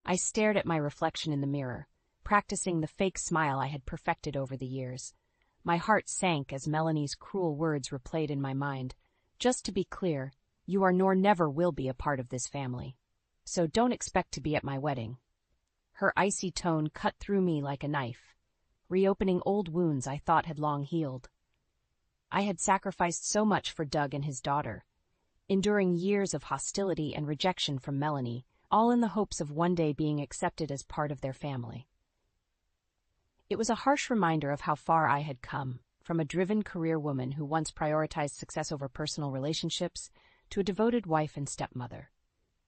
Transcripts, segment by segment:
I stared at my reflection in the mirror, practicing the fake smile I had perfected over the years. My heart sank as Melanie's cruel words replayed in my mind. Just to be clear, you are nor never will be a part of this family. So don't expect to be at my wedding. Her icy tone cut through me like a knife, reopening old wounds I thought had long healed. I had sacrificed so much for Doug and his daughter, enduring years of hostility and rejection from Melanie, all in the hopes of one day being accepted as part of their family. It was a harsh reminder of how far I had come, from a driven career woman who once prioritized success over personal relationships to a devoted wife and stepmother.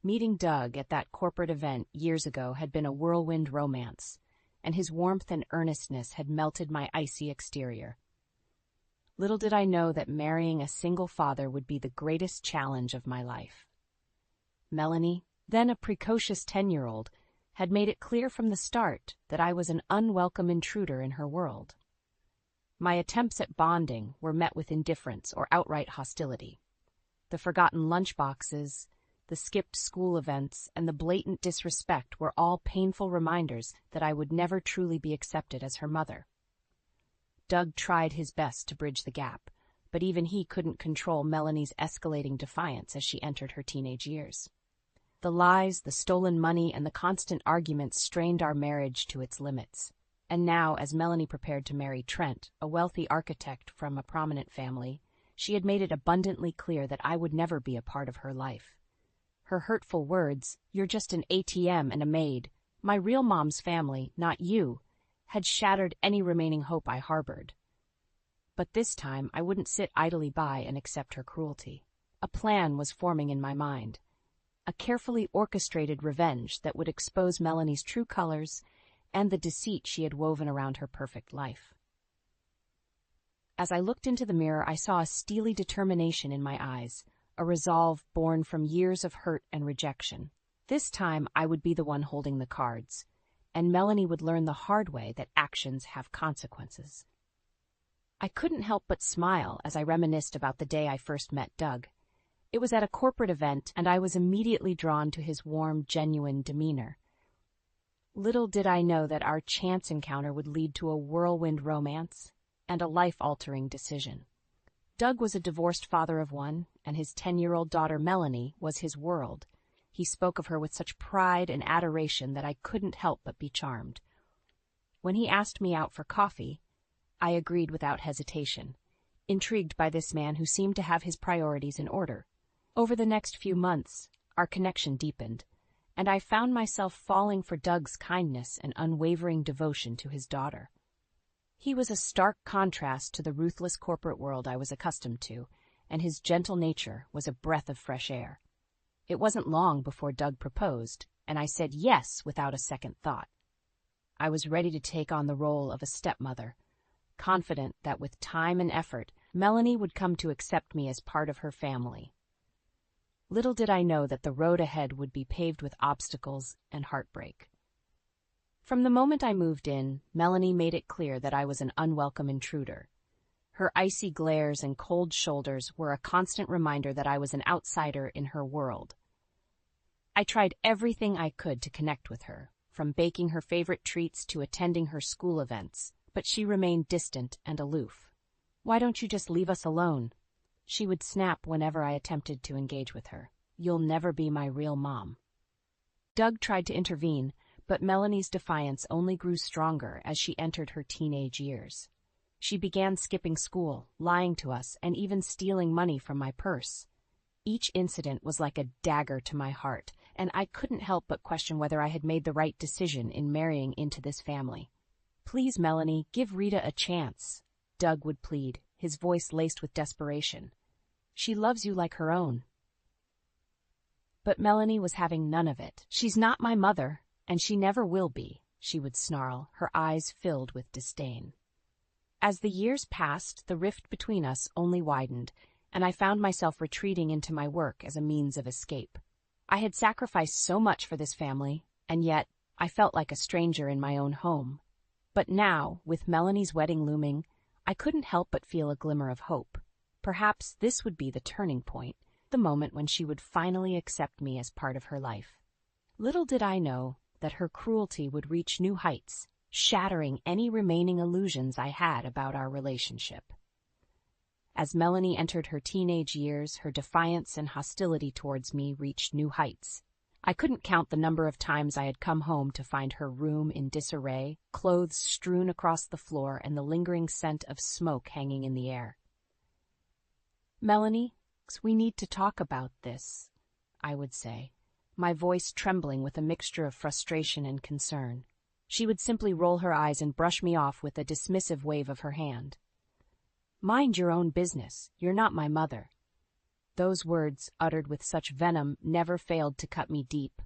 Meeting Doug at that corporate event years ago had been a whirlwind romance, and his warmth and earnestness had melted my icy exterior. Little did I know that marrying a single father would be the greatest challenge of my life. Melanie, then a precocious 10-year-old, had made it clear from the start that I was an unwelcome intruder in her world. My attempts at bonding were met with indifference or outright hostility. The forgotten lunchboxes, the skipped school events, and the blatant disrespect were all painful reminders that I would never truly be accepted as her mother. Doug tried his best to bridge the gap, but even he couldn't control Melanie's escalating defiance as she entered her teenage years. The lies, the stolen money, and the constant arguments strained our marriage to its limits. And now, as Melanie prepared to marry Trent, a wealthy architect from a prominent family, she had made it abundantly clear that I would never be a part of her life. Her hurtful words, "You're just an ATM and a maid, my real mom's family, not you," had shattered any remaining hope I harbored. But this time I wouldn't sit idly by and accept her cruelty. A plan was forming in my mind. A carefully orchestrated revenge that would expose Melanie's true colors and the deceit she had woven around her perfect life. As I looked into the mirror, I saw a steely determination in my eyes, a resolve born from years of hurt and rejection. This time I would be the one holding the cards, and Melanie would learn the hard way that actions have consequences. I couldn't help but smile as I reminisced about the day I first met Doug. It was at a corporate event, and I was immediately drawn to his warm, genuine demeanor. Little did I know that our chance encounter would lead to a whirlwind romance and a life-altering decision. Doug was a divorced father of one, and his 10-year-old daughter Melanie was his world. He spoke of her with such pride and adoration that I couldn't help but be charmed. When he asked me out for coffee, I agreed without hesitation, intrigued by this man who seemed to have his priorities in order. Over the next few months, our connection deepened, and I found myself falling for Doug's kindness and unwavering devotion to his daughter. He was a stark contrast to the ruthless corporate world I was accustomed to, and his gentle nature was a breath of fresh air. It wasn't long before Doug proposed, and I said yes without a second thought. I was ready to take on the role of a stepmother, confident that with time and effort, Melanie would come to accept me as part of her family. Little did I know that the road ahead would be paved with obstacles and heartbreak. From the moment I moved in, Melanie made it clear that I was an unwelcome intruder. Her icy glares and cold shoulders were a constant reminder that I was an outsider in her world. I tried everything I could to connect with her, from baking her favorite treats to attending her school events, but she remained distant and aloof. "Why don't you just leave us alone?" she would snap whenever I attempted to engage with her. "You'll never be my real mom." Doug tried to intervene, but Melanie's defiance only grew stronger as she entered her teenage years. She began skipping school, lying to us, and even stealing money from my purse. Each incident was like a dagger to my heart, and I couldn't help but question whether I had made the right decision in marrying into this family. "Please, Melanie, give Rita a chance," Doug would plead, his voice laced with desperation. "She loves you like her own." But Melanie was having none of it. "She's not my mother, and she never will be," she would snarl, her eyes filled with disdain. As the years passed, the rift between us only widened, and I found myself retreating into my work as a means of escape. I had sacrificed so much for this family, and yet I felt like a stranger in my own home. But now, with Melanie's wedding looming, I couldn't help but feel a glimmer of hope. Perhaps this would be the turning point, the moment when she would finally accept me as part of her life. Little did I know that her cruelty would reach new heights, shattering any remaining illusions I had about our relationship. As Melanie entered her teenage years, her defiance and hostility towards me reached new heights. I couldn't count the number of times I had come home to find her room in disarray, clothes strewn across the floor, and the lingering scent of smoke hanging in the air. "Melanie, we need to talk about this," I would say, my voice trembling with a mixture of frustration and concern. She would simply roll her eyes and brush me off with a dismissive wave of her hand. "Mind your own business. You're not my mother." Those words, uttered with such venom, never failed to cut me deep.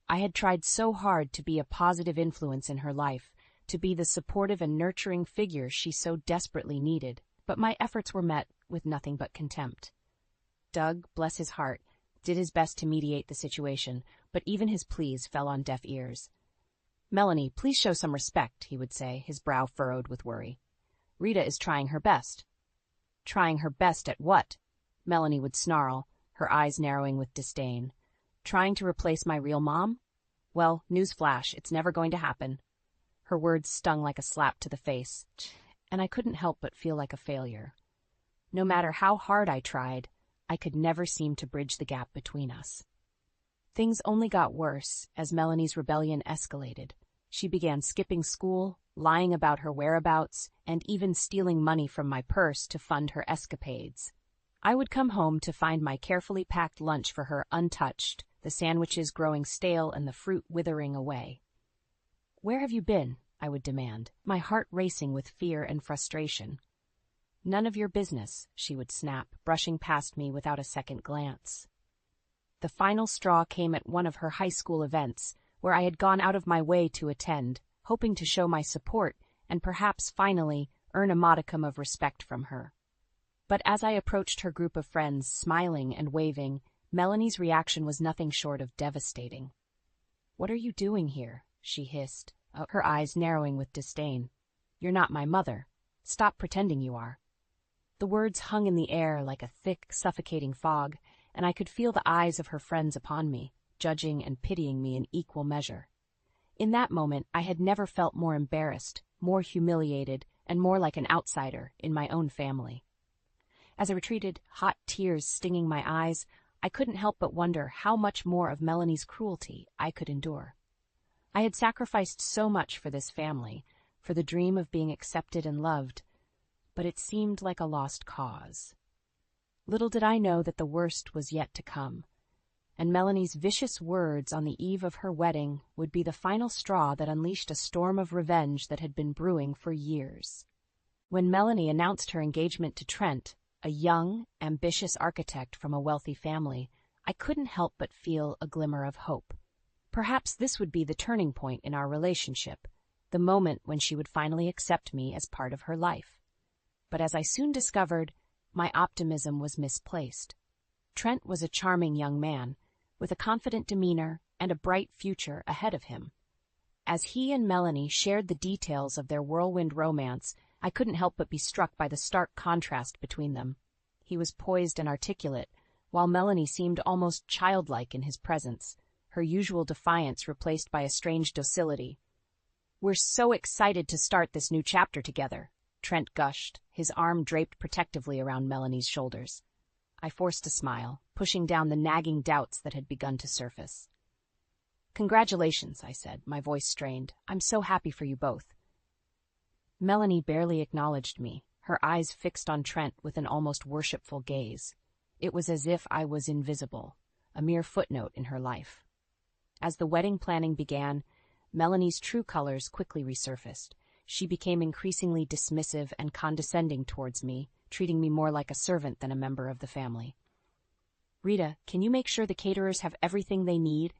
I had tried so hard to be a positive influence in her life, to be the supportive and nurturing figure she so desperately needed, but my efforts were met with nothing but contempt. Doug, bless his heart, did his best to mediate the situation, but even his pleas fell on deaf ears. "Melanie, please show some respect," he would say, his brow furrowed with worry. "Rita is trying her best." "Trying her best at what?" Melanie would snarl, her eyes narrowing with disdain. "Trying to replace my real mom? Well, newsflash, it's never going to happen." Her words stung like a slap to the face, and I couldn't help but feel like a failure. No matter how hard I tried, I could never seem to bridge the gap between us. Things only got worse as Melanie's rebellion escalated. She began skipping school, lying about her whereabouts, and even stealing money from my purse to fund her escapades. I would come home to find my carefully packed lunch for her untouched, the sandwiches growing stale and the fruit withering away. "Where have you been?" I would demand, my heart racing with fear and frustration. "None of your business," she would snap, brushing past me without a second glance. The final straw came at one of her high school events, where I had gone out of my way to attend, hoping to show my support and perhaps finally earn a modicum of respect from her. But as I approached her group of friends, smiling and waving, Melanie's reaction was nothing short of devastating. "What are you doing here?" she hissed, her eyes narrowing with disdain. "You're not my mother. Stop pretending you are." The words hung in the air like a thick, suffocating fog, and I could feel the eyes of her friends upon me, judging and pitying me in equal measure. In that moment, I had never felt more embarrassed, more humiliated, and more like an outsider in my own family. As I retreated, hot tears stinging my eyes, I couldn't help but wonder how much more of Melanie's cruelty I could endure. I had sacrificed so much for this family, for the dream of being accepted and loved, but it seemed like a lost cause. Little did I know that the worst was yet to come, and Melanie's vicious words on the eve of her wedding would be the final straw that unleashed a storm of revenge that had been brewing for years. When Melanie announced her engagement to Trent, a young, ambitious architect from a wealthy family, I couldn't help but feel a glimmer of hope. Perhaps this would be the turning point in our relationship, the moment when she would finally accept me as part of her life. But as I soon discovered, my optimism was misplaced. Trent was a charming young man, with a confident demeanor and a bright future ahead of him. As he and Melanie shared the details of their whirlwind romance, I couldn't help but be struck by the stark contrast between them. He was poised and articulate, while Melanie seemed almost childlike in his presence, her usual defiance replaced by a strange docility. "We're so excited to start this new chapter together," Trent gushed, his arm draped protectively around Melanie's shoulders. I forced a smile, pushing down the nagging doubts that had begun to surface. "Congratulations," I said, my voice strained. "I'm so happy for you both." Melanie barely acknowledged me, her eyes fixed on Trent with an almost worshipful gaze. It was as if I was invisible, a mere footnote in her life. As the wedding planning began, Melanie's true colors quickly resurfaced. She became increasingly dismissive and condescending towards me, treating me more like a servant than a member of the family. "Rita, can you make sure the caterers have everything they need?"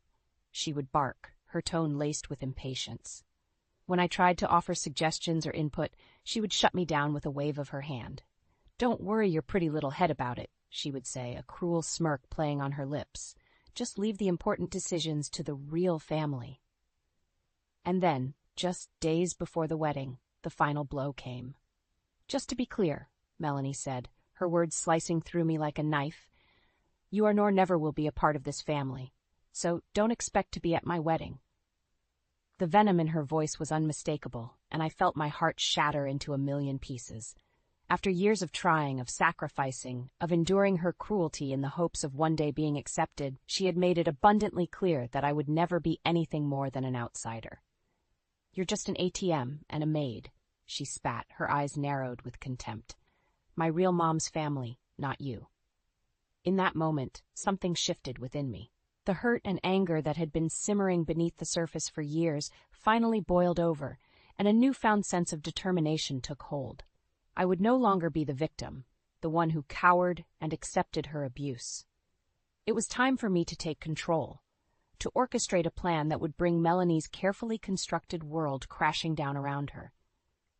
she would bark, her tone laced with impatience. When I tried to offer suggestions or input, she would shut me down with a wave of her hand. "Don't worry your pretty little head about it," she would say, a cruel smirk playing on her lips. "Just leave the important decisions to the real family." And then, just days before the wedding, the final blow came. "Just to be clear," Melanie said, her words slicing through me like a knife, "you are nor never will be a part of this family, so don't expect to be at my wedding." The venom in her voice was unmistakable, and I felt my heart shatter into a million pieces. After years of trying, of sacrificing, of enduring her cruelty in the hopes of one day being accepted, she had made it abundantly clear that I would never be anything more than an outsider. "You're just an ATM and a maid," she spat, her eyes narrowed with contempt. "My real mom's family, not you." In that moment, something shifted within me. The hurt and anger that had been simmering beneath the surface for years finally boiled over, and a newfound sense of determination took hold. I would no longer be the victim, the one who cowered and accepted her abuse. It was time for me to take control, to orchestrate a plan that would bring Melanie's carefully constructed world crashing down around her.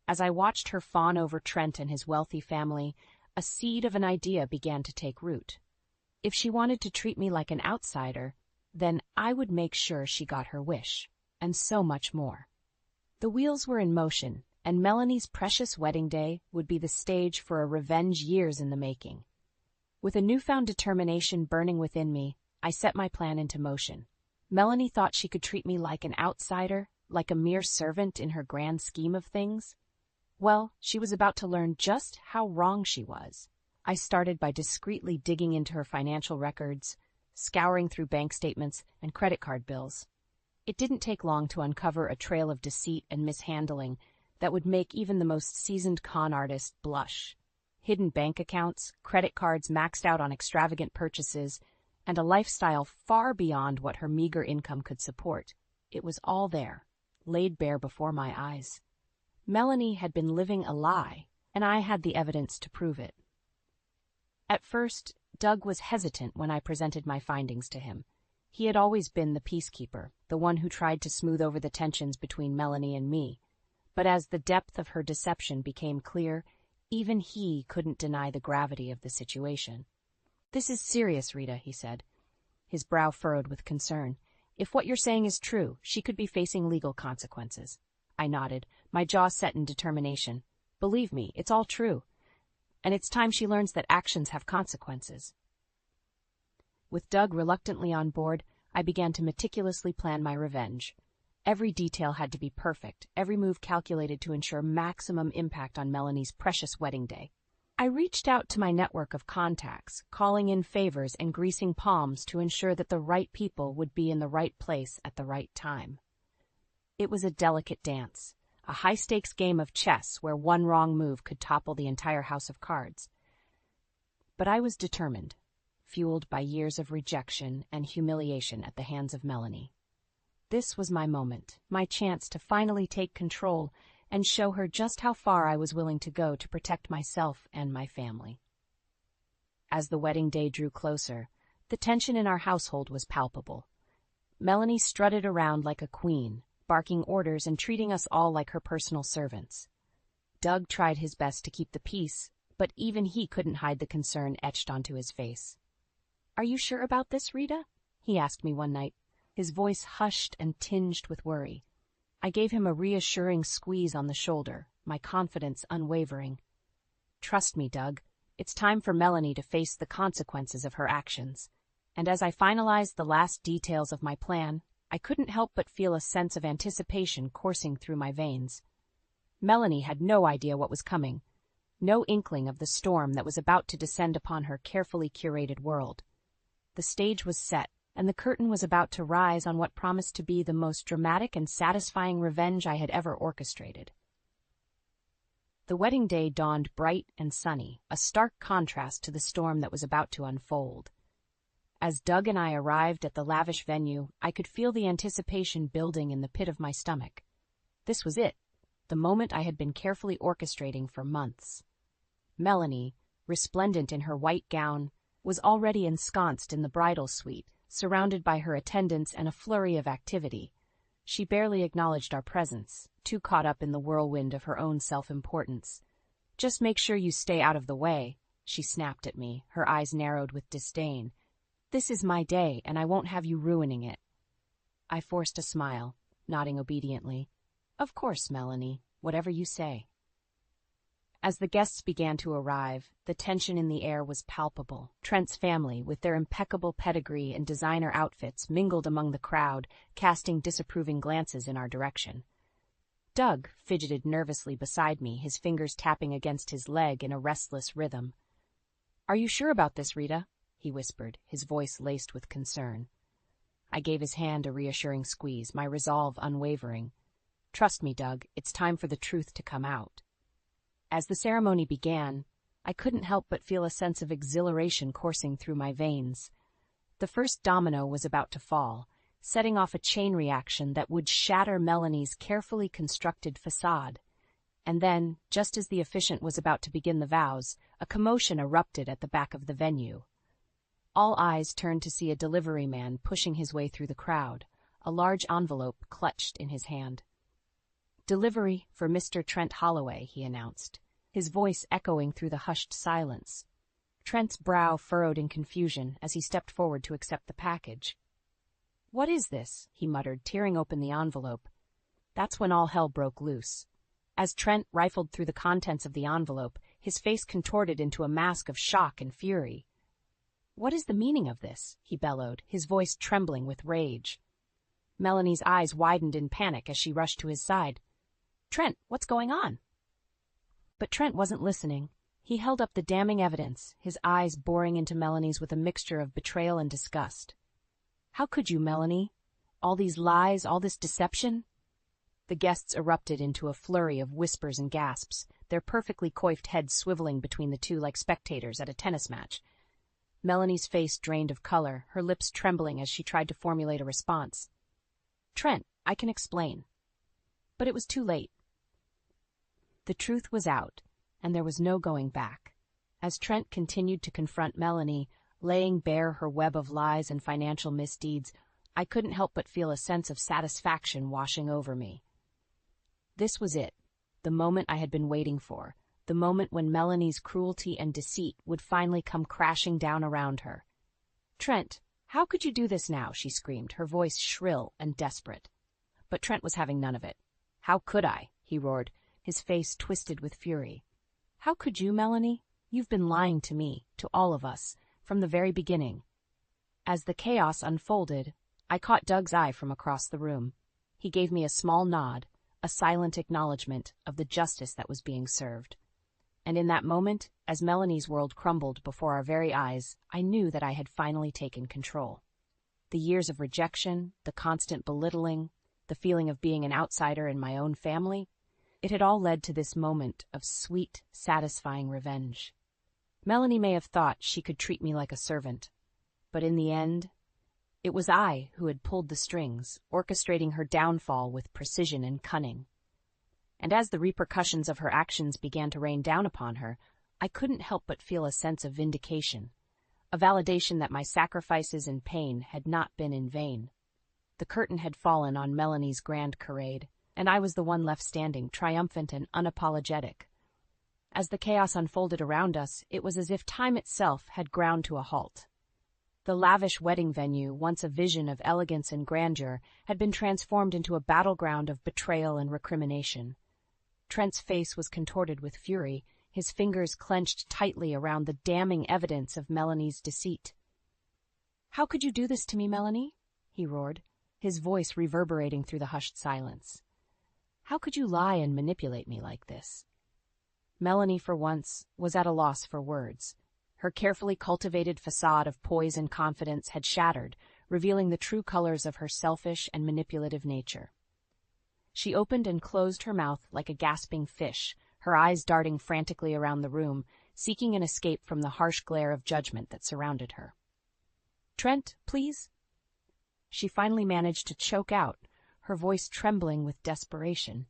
As I watched her fawn over Trent and his wealthy family, a seed of an idea began to take root. If she wanted to treat me like an outsider, then I would make sure she got her wish, and so much more. The wheels were in motion, and Melanie's precious wedding day would be the stage for a revenge years in the making. With a newfound determination burning within me, I set my plan into motion. Melanie thought she could treat me like an outsider, like a mere servant in her grand scheme of things. Well, she was about to learn just how wrong she was. I started by discreetly digging into her financial records, scouring through bank statements and credit card bills. It didn't take long to uncover a trail of deceit and mishandling that would make even the most seasoned con artist blush. Hidden bank accounts, credit cards maxed out on extravagant purchases, and a lifestyle far beyond what her meager income could support. It was all there, laid bare before my eyes. Melanie had been living a lie, and I had the evidence to prove it. At first, Doug was hesitant when I presented my findings to him. He had always been the peacekeeper, the one who tried to smooth over the tensions between Melanie and me. But as the depth of her deception became clear, even he couldn't deny the gravity of the situation. "This is serious, Rita," he said, his brow furrowed with concern. "If what you're saying is true, she could be facing legal consequences." I nodded, my jaw set in determination. "Believe me, it's all true. And it's time she learns that actions have consequences." With Doug reluctantly on board, I began to meticulously plan my revenge. Every detail had to be perfect, every move calculated to ensure maximum impact on Melanie's precious wedding day. I reached out to my network of contacts, calling in favors and greasing palms to ensure that the right people would be in the right place at the right time. It was a delicate dance, a high-stakes game of chess where one wrong move could topple the entire house of cards. But I was determined, fueled by years of rejection and humiliation at the hands of Melanie. This was my moment, my chance to finally take control and show her just how far I was willing to go to protect myself and my family. As the wedding day drew closer, the tension in our household was palpable. Melanie strutted around like a queen, barking orders and treating us all like her personal servants. Doug tried his best to keep the peace, but even he couldn't hide the concern etched onto his face. "Are you sure about this, Rita?" he asked me one night, his voice hushed and tinged with worry. I gave him a reassuring squeeze on the shoulder, my confidence unwavering. "Trust me, Doug. It's time for Melanie to face the consequences of her actions." And as I finalized the last details of my plan, I couldn't help but feel a sense of anticipation coursing through my veins. Melanie had no idea what was coming, no inkling of the storm that was about to descend upon her carefully curated world. The stage was set, and the curtain was about to rise on what promised to be the most dramatic and satisfying revenge I had ever orchestrated. The wedding day dawned bright and sunny, a stark contrast to the storm that was about to unfold. As Doug and I arrived at the lavish venue, I could feel the anticipation building in the pit of my stomach. This was it, the moment I had been carefully orchestrating for months. Melanie, resplendent in her white gown, was already ensconced in the bridal suite, surrounded by her attendants and a flurry of activity. She barely acknowledged our presence, too caught up in the whirlwind of her own self-importance. "Just make sure you stay out of the way," she snapped at me, her eyes narrowed with disdain. "This is my day, and I won't have you ruining it." I forced a smile, nodding obediently. "Of course, Melanie, whatever you say." As the guests began to arrive, the tension in the air was palpable. Trent's family, with their impeccable pedigree and designer outfits, mingled among the crowd, casting disapproving glances in our direction. Doug fidgeted nervously beside me, his fingers tapping against his leg in a restless rhythm. "Are you sure about this, Rita?" he whispered, his voice laced with concern. I gave his hand a reassuring squeeze, my resolve unwavering. "Trust me, Doug, it's time for the truth to come out." As the ceremony began, I couldn't help but feel a sense of exhilaration coursing through my veins. The first domino was about to fall, setting off a chain reaction that would shatter Melanie's carefully constructed facade. And then, just as the officiant was about to begin the vows, a commotion erupted at the back of the venue. All eyes turned to see a delivery man pushing his way through the crowd, a large envelope clutched in his hand. "Delivery for Mr. Trent Holloway," he announced, his voice echoing through the hushed silence. Trent's brow furrowed in confusion as he stepped forward to accept the package. "What is this?" he muttered, tearing open the envelope. That's when all hell broke loose. As Trent rifled through the contents of the envelope, his face contorted into a mask of shock and fury. "What is the meaning of this?" he bellowed, his voice trembling with rage. Melanie's eyes widened in panic as she rushed to his side. "Trent, what's going on?" But Trent wasn't listening. He held up the damning evidence, his eyes boring into Melanie's with a mixture of betrayal and disgust. "How could you, Melanie? All these lies, all this deception?" The guests erupted into a flurry of whispers and gasps, their perfectly coiffed heads swiveling between the two like spectators at a tennis match. Melanie's face drained of color, her lips trembling as she tried to formulate a response. "Trent, I can explain." But it was too late. The truth was out, and there was no going back. As Trent continued to confront Melanie, laying bare her web of lies and financial misdeeds, I couldn't help but feel a sense of satisfaction washing over me. This was it, the moment I had been waiting for, the moment when Melanie's cruelty and deceit would finally come crashing down around her. "Trent, how could you do this now?" she screamed, her voice shrill and desperate. But Trent was having none of it. "How could I?" he roared, his face twisted with fury. "How could you, Melanie? You've been lying to me, to all of us, from the very beginning." As the chaos unfolded, I caught Doug's eye from across the room. He gave me a small nod, a silent acknowledgement of the justice that was being served. And in that moment, as Melanie's world crumbled before our very eyes, I knew that I had finally taken control. The years of rejection, the constant belittling, the feeling of being an outsider in my own family, it had all led to this moment of sweet, satisfying revenge. Melanie may have thought she could treat me like a servant, but in the end, it was I who had pulled the strings, orchestrating her downfall with precision and cunning. And as the repercussions of her actions began to rain down upon her, I couldn't help but feel a sense of vindication, a validation that my sacrifices and pain had not been in vain. The curtain had fallen on Melanie's grand charade, and I was the one left standing, triumphant and unapologetic. As the chaos unfolded around us, it was as if time itself had ground to a halt. The lavish wedding venue, once a vision of elegance and grandeur, had been transformed into a battleground of betrayal and recrimination. Trent's face was contorted with fury, his fingers clenched tightly around the damning evidence of Melanie's deceit. "How could you do this to me, Melanie?" he roared, his voice reverberating through the hushed silence. "How could you lie and manipulate me like this?" Melanie, for once, was at a loss for words. Her carefully cultivated facade of poise and confidence had shattered, revealing the true colors of her selfish and manipulative nature. She opened and closed her mouth like a gasping fish, her eyes darting frantically around the room, seeking an escape from the harsh glare of judgment that surrounded her. "Trent, please?" She finally managed to choke out, her voice trembling with desperation.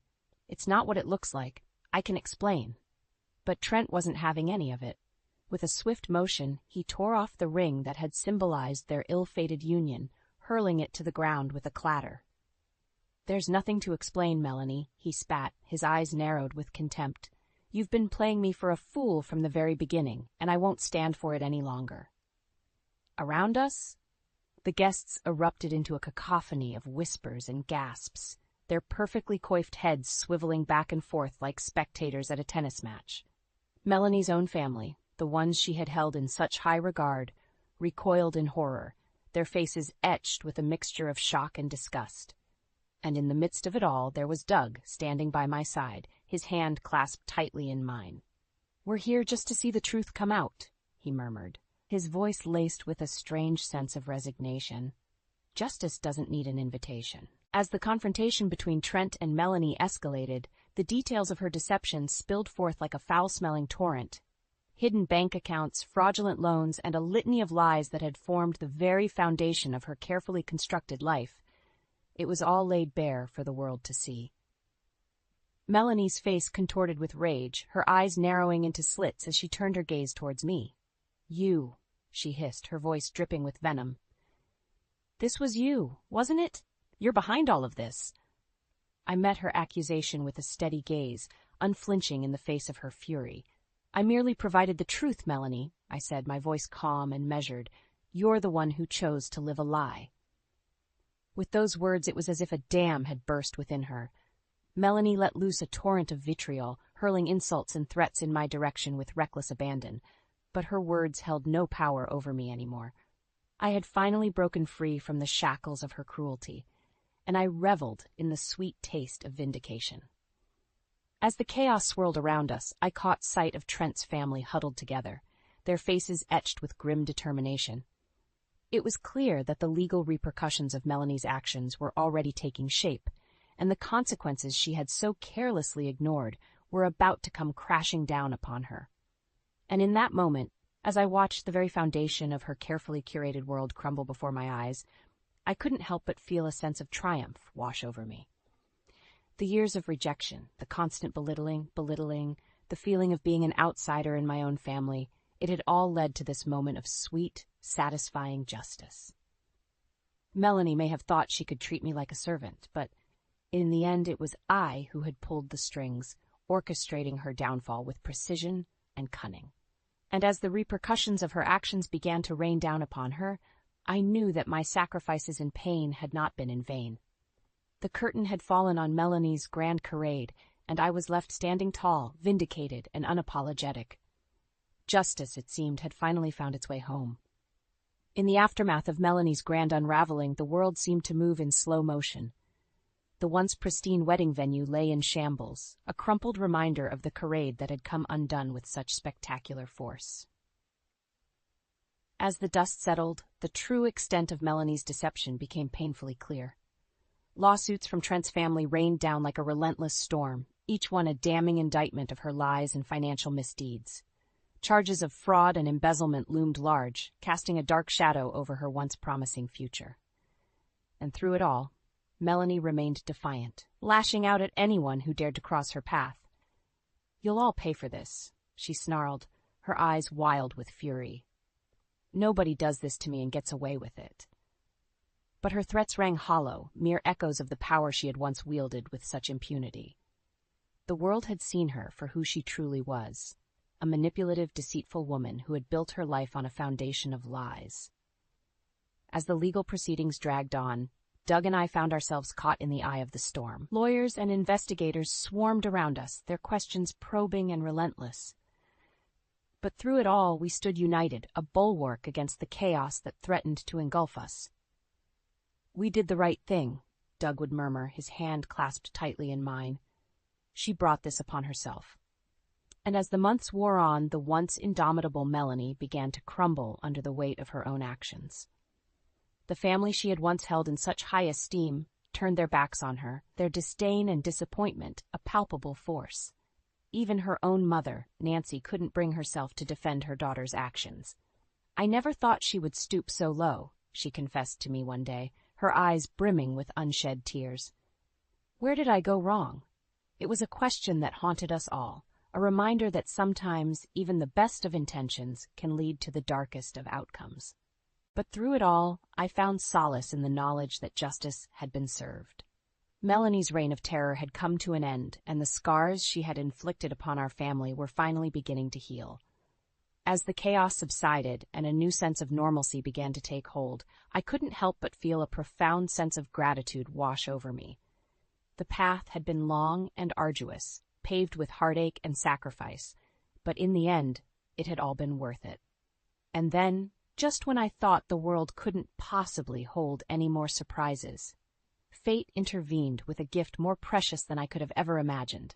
"It's not what it looks like. I can explain." But Trent wasn't having any of it. With a swift motion, he tore off the ring that had symbolized their ill-fated union, hurling it to the ground with a clatter. "There's nothing to explain, Melanie," he spat, his eyes narrowed with contempt. "You've been playing me for a fool from the very beginning, and I won't stand for it any longer." Around us, the guests erupted into a cacophony of whispers and gasps, their perfectly coiffed heads swiveling back and forth like spectators at a tennis match. Melanie's own family, the ones she had held in such high regard, recoiled in horror, their faces etched with a mixture of shock and disgust. And in the midst of it all, there was Doug, standing by my side, his hand clasped tightly in mine. "We're here just to see the truth come out," he murmured, his voice laced with a strange sense of resignation. Justice doesn't need an invitation. As the confrontation between Trent and Melanie escalated, the details of her deception spilled forth like a foul-smelling torrent. Hidden bank accounts, fraudulent loans, and a litany of lies that had formed the very foundation of her carefully constructed life. It was all laid bare for the world to see. Melanie's face contorted with rage, her eyes narrowing into slits as she turned her gaze towards me. "You," she hissed, her voice dripping with venom. "This was you, wasn't it? You're behind all of this." I met her accusation with a steady gaze, unflinching in the face of her fury. "I merely provided the truth, Melanie," I said, my voice calm and measured. "You're the one who chose to live a lie." With those words, it was as if a dam had burst within her. Melanie let loose a torrent of vitriol, hurling insults and threats in my direction with reckless abandon. But her words held no power over me anymore. I had finally broken free from the shackles of her cruelty, and I reveled in the sweet taste of vindication. As the chaos swirled around us, I caught sight of Trent's family huddled together, their faces etched with grim determination. It was clear that the legal repercussions of Melanie's actions were already taking shape, and the consequences she had so carelessly ignored were about to come crashing down upon her. And in that moment, as I watched the very foundation of her carefully curated world crumble before my eyes, I couldn't help but feel a sense of triumph wash over me. The years of rejection, the constant belittling, the feeling of being an outsider in my own family, it had all led to this moment of sweet, satisfying justice. Melanie may have thought she could treat me like a servant, but in the end it was I who had pulled the strings, orchestrating her downfall with precision and cunning. And as the repercussions of her actions began to rain down upon her, I knew that my sacrifices and pain had not been in vain. The curtain had fallen on Melanie's grand charade, and I was left standing tall, vindicated, and unapologetic. Justice, it seemed, had finally found its way home. In the aftermath of Melanie's grand unraveling, the world seemed to move in slow motion. The once pristine wedding venue lay in shambles, a crumpled reminder of the charade that had come undone with such spectacular force. As the dust settled, the true extent of Melanie's deception became painfully clear. Lawsuits from Trent's family rained down like a relentless storm, each one a damning indictment of her lies and financial misdeeds. Charges of fraud and embezzlement loomed large, casting a dark shadow over her once promising future. And through it all, Melanie remained defiant, lashing out at anyone who dared to cross her path. "You'll all pay for this," she snarled, her eyes wild with fury. "Nobody does this to me and gets away with it." But her threats rang hollow, mere echoes of the power she had once wielded with such impunity. The world had seen her for who she truly was, a manipulative, deceitful woman who had built her life on a foundation of lies. As the legal proceedings dragged on, Doug and I found ourselves caught in the eye of the storm. Lawyers and investigators swarmed around us, their questions probing and relentless. But through it all, we stood united, a bulwark against the chaos that threatened to engulf us. "We did the right thing," Doug would murmur, his hand clasped tightly in mine. "She brought this upon herself." And as the months wore on, the once indomitable Melanie began to crumble under the weight of her own actions. The family she had once held in such high esteem turned their backs on her, their disdain and disappointment a palpable force. Even her own mother, Nancy, couldn't bring herself to defend her daughter's actions. "I never thought she would stoop so low," she confessed to me one day, her eyes brimming with unshed tears. Where did I go wrong? It was a question that haunted us all, a reminder that sometimes even the best of intentions can lead to the darkest of outcomes. But through it all, I found solace in the knowledge that justice had been served. Melanie's reign of terror had come to an end, and the scars she had inflicted upon our family were finally beginning to heal. As the chaos subsided and a new sense of normalcy began to take hold, I couldn't help but feel a profound sense of gratitude wash over me. The path had been long and arduous, paved with heartache and sacrifice, but in the end, it had all been worth it. And then, just when I thought the world couldn't possibly hold any more surprises, fate intervened with a gift more precious than I could have ever imagined.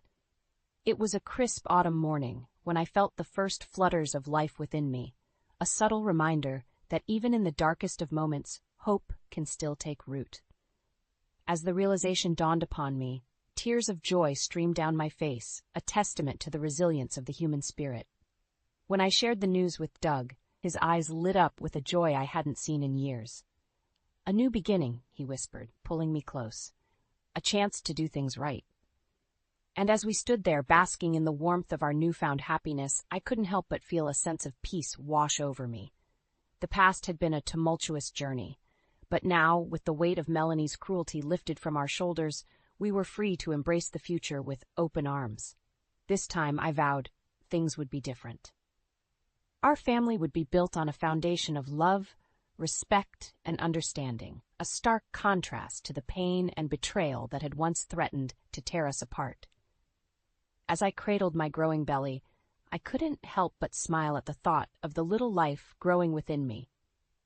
It was a crisp autumn morning when I felt the first flutters of life within me, a subtle reminder that even in the darkest of moments, hope can still take root. As the realization dawned upon me, tears of joy streamed down my face, a testament to the resilience of the human spirit. When I shared the news with Doug, his eyes lit up with a joy I hadn't seen in years. "A new beginning," he whispered, pulling me close. "A chance to do things right." And as we stood there basking in the warmth of our newfound happiness, I couldn't help but feel a sense of peace wash over me. The past had been a tumultuous journey, but now, with the weight of Melanie's cruelty lifted from our shoulders, we were free to embrace the future with open arms. This time, I vowed, things would be different. Our family would be built on a foundation of love, respect, and understanding, a stark contrast to the pain and betrayal that had once threatened to tear us apart. As I cradled my growing belly, I couldn't help but smile at the thought of the little life growing within me.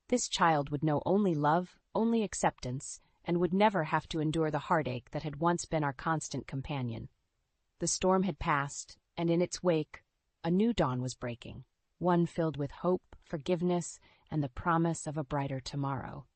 This child would know only love, only acceptance, and would never have to endure the heartache that had once been our constant companion. The storm had passed, and in its wake, a new dawn was breaking, one filled with hope, forgiveness, and the promise of a brighter tomorrow.